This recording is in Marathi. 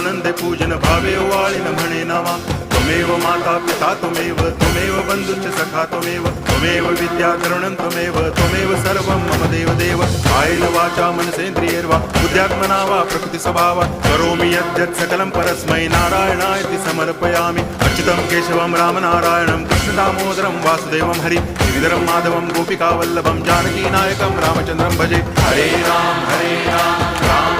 आनंदे पूजन भावे वाळिन म्हणे नामा त्वमेव माता पिता त्वमेव बंधुश्च सखा त्वमेव विद्या तरुणं त्वमेव सर्वं मम देव कायेन वाचा मनसेन्द्रियैर्वा बुद्ध्यात्मना वा प्रकृति स्वभावात् करोमि यद्यत् सकलं परस्मै नारायणायति समर्पयामि अच्युतं केशवं रामनारायणं कृष्णदामोदरं वासुदेवं हरि गिरिधरं माधवं गोपिकावल्लभं जानकीनायकं रामचन्द्रं भजे हरे राम